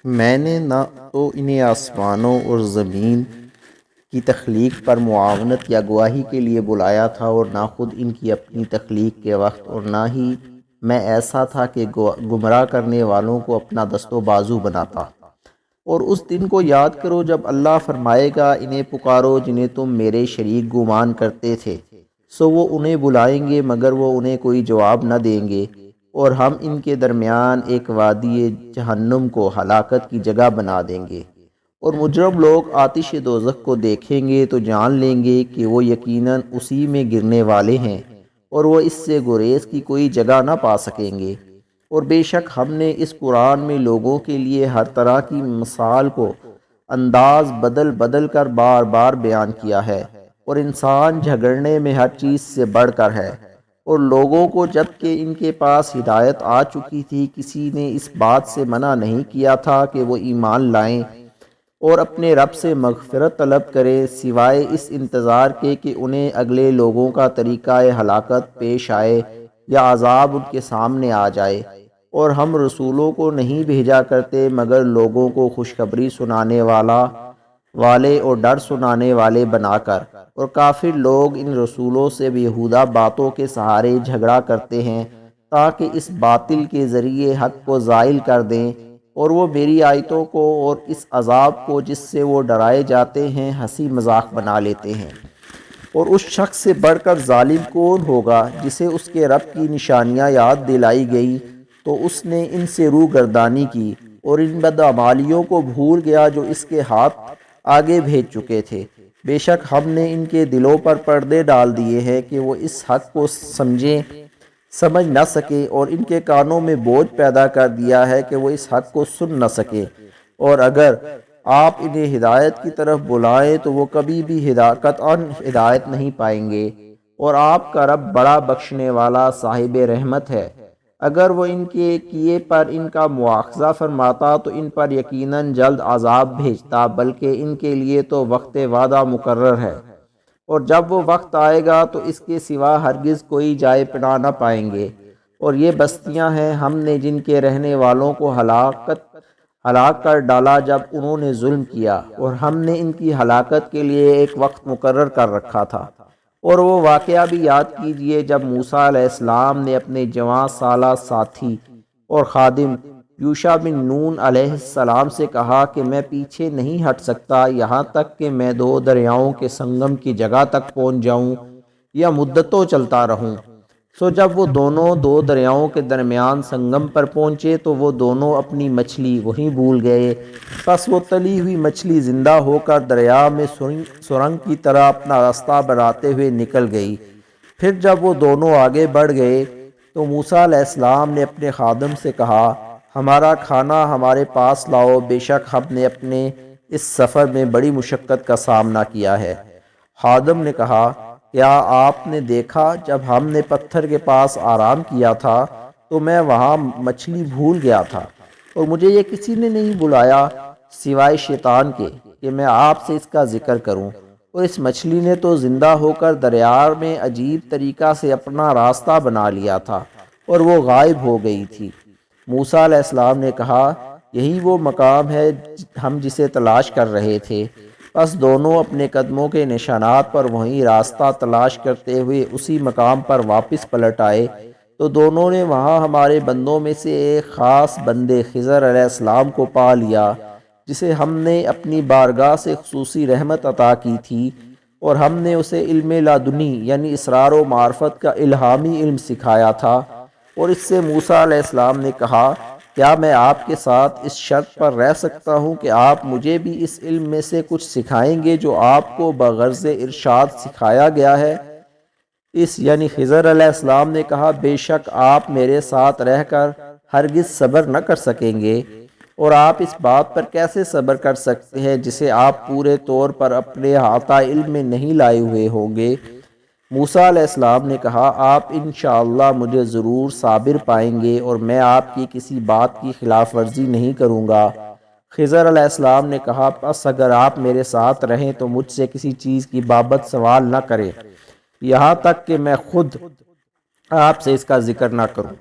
میں نے نہ تو انہیں آسمانوں اور زمین کی تخلیق پر معاونت یا گواہی کے لیے بلایا تھا، اور نہ خود ان کی اپنی تخلیق کے وقت، اور نہ ہی میں ایسا تھا کہ گمراہ کرنے والوں کو اپنا دست و بازو بناتا۔ اور اس دن کو یاد کرو جب اللہ فرمائے گا، انہیں پکارو جنہیں تم میرے شریک گمان کرتے تھے، سو وہ انہیں بلائیں گے مگر وہ انہیں کوئی جواب نہ دیں گے، اور ہم ان کے درمیان ایک وادی جہنم کو ہلاکت کی جگہ بنا دیں گے۔ اور مجرم لوگ آتش دوزخ کو دیکھیں گے تو جان لیں گے کہ وہ یقیناً اسی میں گرنے والے ہیں، اور وہ اس سے گریز کی کوئی جگہ نہ پا سکیں گے۔ اور بے شک ہم نے اس قرآن میں لوگوں کے لیے ہر طرح کی مثال کو انداز بدل بدل کر بار بار بیان کیا ہے، اور انسان جھگڑنے میں ہر چیز سے بڑھ کر ہے۔ اور لوگوں کو جب کہ ان کے پاس ہدایت آ چکی تھی، کسی نے اس بات سے منع نہیں کیا تھا کہ وہ ایمان لائیں اور اپنے رب سے مغفرت طلب کریں، سوائے اس انتظار کے کہ انہیں اگلے لوگوں کا طریقہ ہلاکت پیش آئے یا عذاب ان کے سامنے آ جائے۔ اور ہم رسولوں کو نہیں بھیجا کرتے مگر لوگوں کو خوشخبری سنانے والے اور ڈر سنانے والے بنا کر، اور کافر لوگ ان رسولوں سے بیہودہ باتوں کے سہارے جھگڑا کرتے ہیں تاکہ اس باطل کے ذریعے حق کو زائل کر دیں، اور وہ میری آیتوں کو اور اس عذاب کو جس سے وہ ڈرائے جاتے ہیں ہنسی مذاق بنا لیتے ہیں۔ اور اس شخص سے بڑھ کر ظالم کون ہوگا جسے اس کے رب کی نشانیاں یاد دلائی گئی تو اس نے ان سے روح گردانی کی، اور ان بدعمالیوں کو بھول گیا جو اس کے ہاتھ آگے بھیج چکے تھے۔ بے شک ہم نے ان کے دلوں پر پردے ڈال دیے ہیں کہ وہ اس حق کو سمجھ نہ سکے، اور ان کے کانوں میں بوجھ پیدا کر دیا ہے کہ وہ اس حق کو سن نہ سکے، اور اگر آپ انہیں ہدایت کی طرف بلائیں تو وہ کبھی بھی قطعاً ہدایت نہیں پائیں گے، اور آپ کا رب بڑا بخشنے والا صاحب رحمت ہے۔ اگر وہ ان کے کیے پر ان کا مواخذہ فرماتا تو ان پر یقیناً جلد عذاب بھیجتا، بلکہ ان کے لیے تو وقت وعدہ مقرر ہے، اور جب وہ وقت آئے گا تو اس کے سوا ہرگز کوئی جائے پناہ نہ پائیں گے۔ اور یہ بستیاں ہیں ہم نے جن کے رہنے والوں کو ہلاک کر ڈالا جب انہوں نے ظلم کیا، اور ہم نے ان کی ہلاکت کے لیے ایک وقت مقرر کر رکھا تھا۔ اور وہ واقعہ بھی یاد کیجئے جب موسیٰ علیہ السلام نے اپنے جوان سالہ ساتھی اور خادم یوشع بن نون علیہ السلام سے کہا کہ میں پیچھے نہیں ہٹ سکتا یہاں تک کہ میں دو دریاؤں کے سنگم کی جگہ تک پہنچ جاؤں یا مدتوں چلتا رہوں۔ سو جب وہ دونوں دو دریاؤں کے درمیان سنگم پر پہنچے تو وہ دونوں اپنی مچھلی وہیں بھول گئے، پس وہ تلی ہوئی مچھلی زندہ ہو کر دریا میں سرنگ کی طرح اپنا راستہ بناتے ہوئے نکل گئی۔ پھر جب وہ دونوں آگے بڑھ گئے تو موسیٰ علیہ السلام نے اپنے خادم سے کہا، ہمارا کھانا ہمارے پاس لاؤ، بے شک ہم نے اپنے اس سفر میں بڑی مشقت کا سامنا کیا ہے۔ خادم نے کہا، کیا آپ نے دیکھا جب ہم نے پتھر کے پاس آرام کیا تھا تو میں وہاں مچھلی بھول گیا تھا، اور مجھے یہ کسی نے نہیں بلایا سوائے شیطان کے کہ میں آپ سے اس کا ذکر کروں، اور اس مچھلی نے تو زندہ ہو کر دریا میں عجیب طریقہ سے اپنا راستہ بنا لیا تھا اور وہ غائب ہو گئی تھی۔ موسیٰ علیہ السلام نے کہا، یہی وہ مقام ہے ہم جسے تلاش کر رہے تھے۔ پس دونوں اپنے قدموں کے نشانات پر وہیں راستہ تلاش کرتے ہوئے اسی مقام پر واپس پلٹ آئے تو دونوں نے وہاں ہمارے بندوں میں سے ایک خاص بندے خضر علیہ السلام کو پا لیا، جسے ہم نے اپنی بارگاہ سے خصوصی رحمت عطا کی تھی، اور ہم نے اسے علم لدنی یعنی اسرار و معرفت کا الہامی علم سکھایا تھا۔ اور اس سے موسیٰ علیہ السلام نے کہا، کیا میں آپ کے ساتھ اس شرط پر رہ سکتا ہوں کہ آپ مجھے بھی اس علم میں سے کچھ سکھائیں گے جو آپ کو بغرض ارشاد سکھایا گیا ہے؟ اس یعنی خضر علیہ السلام نے کہا، بے شک آپ میرے ساتھ رہ کر ہرگز صبر نہ کر سکیں گے، اور آپ اس بات پر کیسے صبر کر سکتے ہیں جسے آپ پورے طور پر اپنے احاطہ علم میں نہیں لائے ہوئے ہوں گے؟ موسیٰ علیہ السلام نے کہا، آپ انشاءاللہ مجھے ضرور صابر پائیں گے اور میں آپ کی کسی بات کی خلاف ورزی نہیں کروں گا۔ خضر علیہ السلام نے کہا، پس اگر آپ میرے ساتھ رہیں تو مجھ سے کسی چیز کی بابت سوال نہ کریں یہاں تک کہ میں خود آپ سے اس کا ذکر نہ کروں۔